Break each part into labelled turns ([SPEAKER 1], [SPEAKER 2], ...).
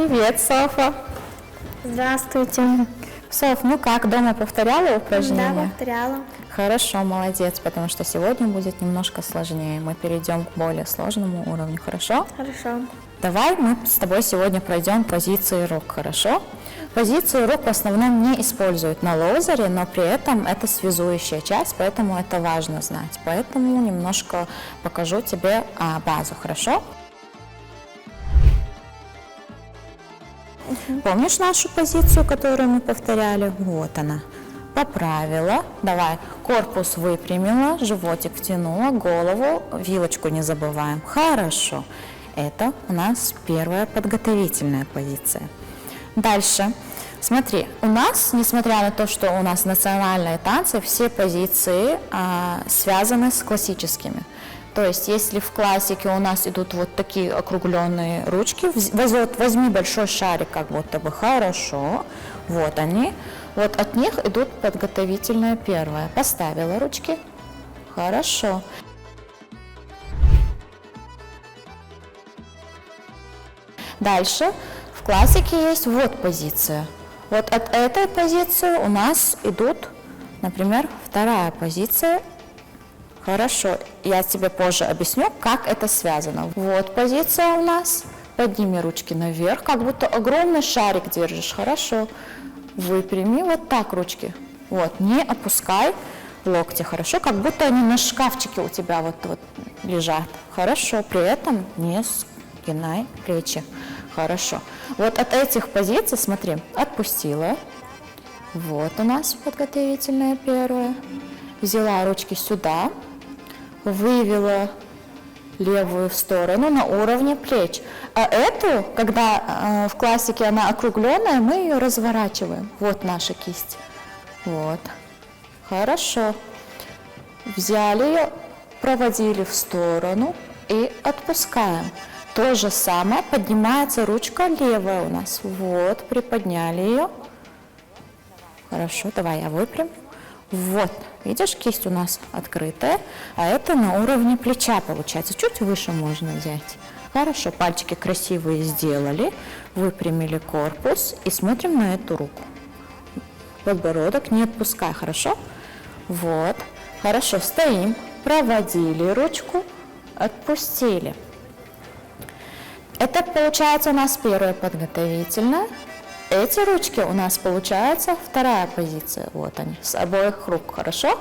[SPEAKER 1] Привет, Софа.
[SPEAKER 2] Здравствуйте.
[SPEAKER 1] Соф, ну как, дома повторяла упражнения?
[SPEAKER 2] Да, повторяла.
[SPEAKER 1] Хорошо, молодец, потому что сегодня будет немножко сложнее. Мы перейдем к более сложному уровню, хорошо?
[SPEAKER 2] Хорошо.
[SPEAKER 1] Давай мы с тобой сегодня пройдем позиции рук, хорошо? Позиции рук в основном не используют на лоузере, но при этом это связующая часть, поэтому это важно знать. Поэтому немножко покажу тебе базу, хорошо? Помнишь нашу позицию, которую мы повторяли? Вот она. Поправила. Давай. Корпус выпрямила, животик втянула, голову, вилочку не забываем. Хорошо. Это у нас первая подготовительная позиция. Дальше. Смотри, у нас, несмотря на то, что у нас национальные танцы, все позиции связаны с классическими. То есть, если в классике у нас идут вот такие округленные ручки, возьми большой шарик, как будто бы, хорошо, вот они, вот от них идут подготовительная первая. Поставила ручки, хорошо. Дальше в классике есть вот позиция. Вот от этой позиции у нас идут, например, вторая позиция. Хорошо, я тебе позже объясню, как это связано. Вот позиция у нас. Подними ручки наверх, как будто огромный шарик держишь. Хорошо. Выпрями вот так ручки. Вот, не опускай локти. Хорошо, как будто они на шкафчике у тебя вот лежат. Хорошо, при этом не сгинай плечи. Хорошо. Вот от этих позиций, смотри, отпустила. Вот у нас подготовительная первая. Взяла ручки сюда. Вывела левую в сторону на уровне плеч. А эту, когда в классике она округленная, мы ее разворачиваем. Вот наша кисть. Вот. Хорошо. Взяли ее, проводили в сторону и отпускаем. То же самое, поднимается ручка левая у нас. Вот, приподняли ее. Хорошо, давай я выпрямлю. Вот, видишь, кисть у нас открытая, а это на уровне плеча получается. Чуть выше можно взять. Хорошо, пальчики красивые сделали, выпрямили корпус и смотрим на эту руку. Подбородок не отпускай, хорошо? Вот, хорошо, стоим, проводили ручку, отпустили. Это получается у нас первая подготовительная. Эти ручки у нас получается вторая позиция. Вот они, с обоих рук, хорошо?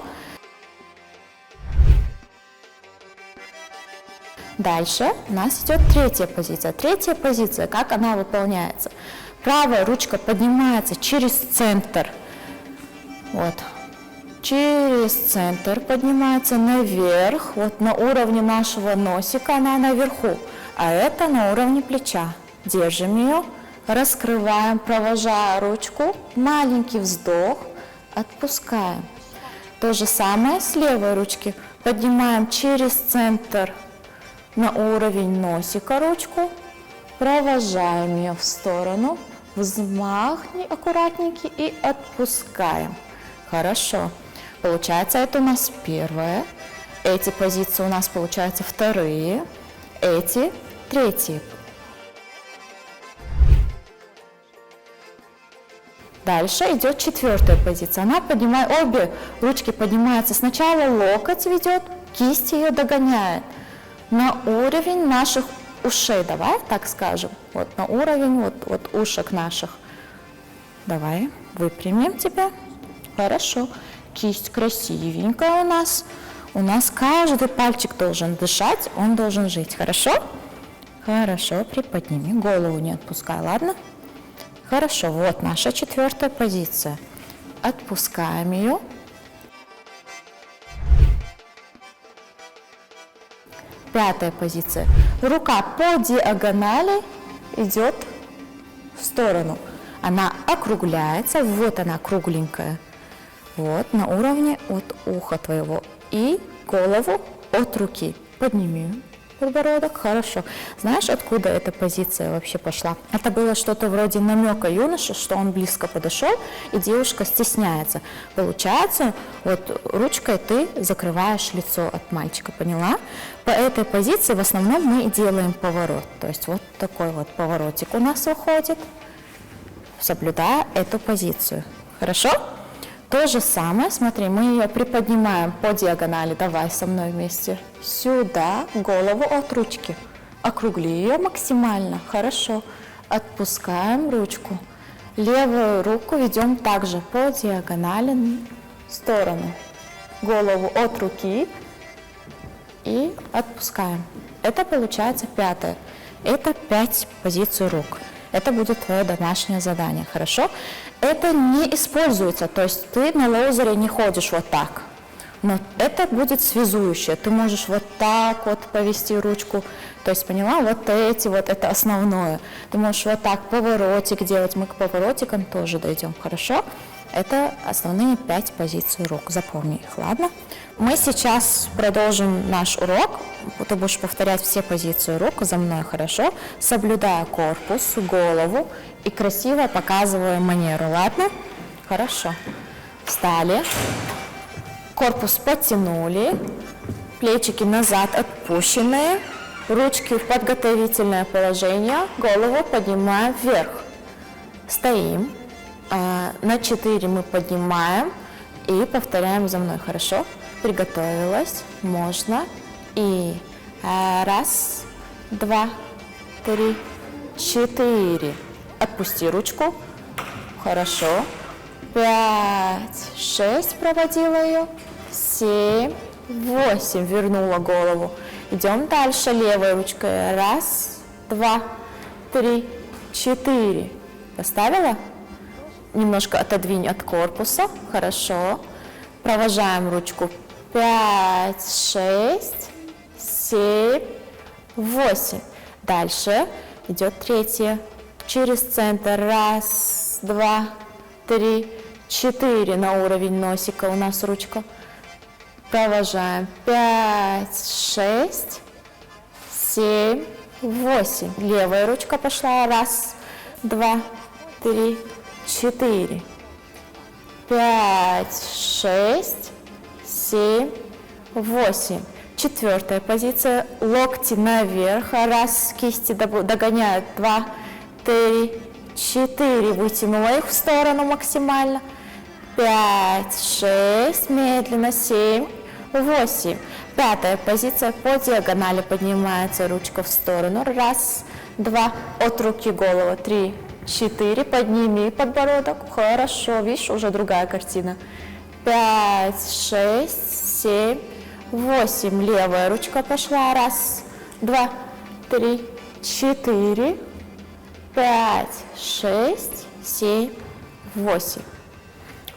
[SPEAKER 1] Дальше у нас идет третья позиция. Третья позиция, как она выполняется? Правая ручка поднимается через центр. Вот. Через центр поднимается наверх. Вот на уровне нашего носика она наверху. А это на уровне плеча. Держим ее. Раскрываем, провожая ручку, маленький вздох, отпускаем. То же самое с левой ручки. Поднимаем через центр на уровень носика ручку, провожаем ее в сторону, взмах аккуратненький и отпускаем. Хорошо. Получается, это у нас первая. Эти позиции у нас получаются вторые. Эти третьи. Дальше идет четвертая позиция. Она поднимает, обе ручки поднимаются. Сначала локоть ведет, кисть ее догоняет. На уровень наших ушей, давай так скажем. Вот на уровень вот ушек наших. Давай, выпрямим тебя. Хорошо. Кисть красивенькая у нас. У нас каждый пальчик должен дышать, он должен жить. Хорошо? Хорошо, приподними. Голову не отпускай, ладно? Хорошо, вот наша четвертая позиция. Отпускаем ее. Пятая позиция. Рука по диагонали идет в сторону. Она округляется, вот она кругленькая. Вот на уровне от уха твоего. И голову от руки. Подними. подбородок, хорошо. Знаешь, откуда эта позиция вообще пошла? Это было что-то вроде намека юноши, что он близко подошел, и девушка стесняется. Получается, вот ручкой ты закрываешь лицо от мальчика, поняла? По этой позиции в основном мы и делаем поворот. То есть вот такой вот поворотик у нас выходит, соблюдая эту позицию. Хорошо? То же самое, смотри, мы ее приподнимаем по диагонали, давай со мной вместе, сюда, голову от ручки, округли ее максимально, хорошо, отпускаем ручку, левую руку ведем также по диагонали в сторону, голову от руки и отпускаем. Это получается пятое, это 5 позиций рук. Это будет твое домашнее задание, хорошо? Это не используется, то есть ты на лоузере не ходишь вот так, но это будет связующее. Ты можешь вот так вот повести ручку, то есть поняла, вот эти, вот это основное. Ты можешь вот так поворотик делать, мы к поворотикам тоже дойдем, хорошо? Это основные 5 позиций рук, запомни их, ладно? Мы сейчас продолжим наш урок, ты будешь повторять все позиции рук за мной, хорошо? Соблюдая корпус, голову и красиво показывая манеру, ладно? Хорошо. Встали, корпус подтянули, плечики назад отпущенные, ручки в подготовительное положение, голову поднимаем вверх. Стоим. На 4 мы поднимаем и повторяем за мной, хорошо? Приготовилась, можно. И 1, 2, 3, 4. Отпусти ручку. Хорошо. 5, 6, проводила ее. 7, 8, вернула голову. Идем дальше левой ручкой. 1, 2, 3, 4. Поставила? Немножко отодвинь от корпуса. Хорошо. Провожаем ручку. 5, 6, 7, 8. Дальше идет третье. Через центр. 1, 2, 3, 4. На уровень носика у нас ручка. Провожаем. 5, 6, 7, 8. Левая ручка пошла. 1, 2, 3, 4. 5, 6, 7, 8. Четвертая позиция. Локти наверх. 1, кисти догоняют. 2, 3, 4. Вытянула их в сторону максимально. 5, 6. Медленно. 7, 8. Пятая позиция. По диагонали поднимается ручка в сторону. 1, 2. От руки голову. 3, 4. Подними подбородок. Хорошо. Видишь, уже другая картина. 5, 6, 7, 8. Левая ручка пошла. 1, 2, 3, 4, 5, 6, 7, 8.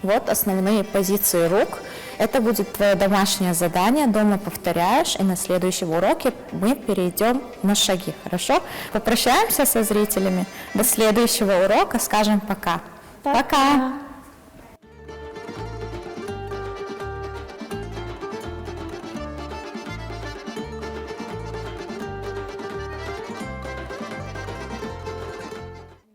[SPEAKER 1] Вот основные позиции рук. Это будет твое домашнее задание. Дома повторяешь, и на следующем уроке мы перейдем на шаги. Хорошо? Попрощаемся со зрителями. До следующего урока. Скажем пока. Пока.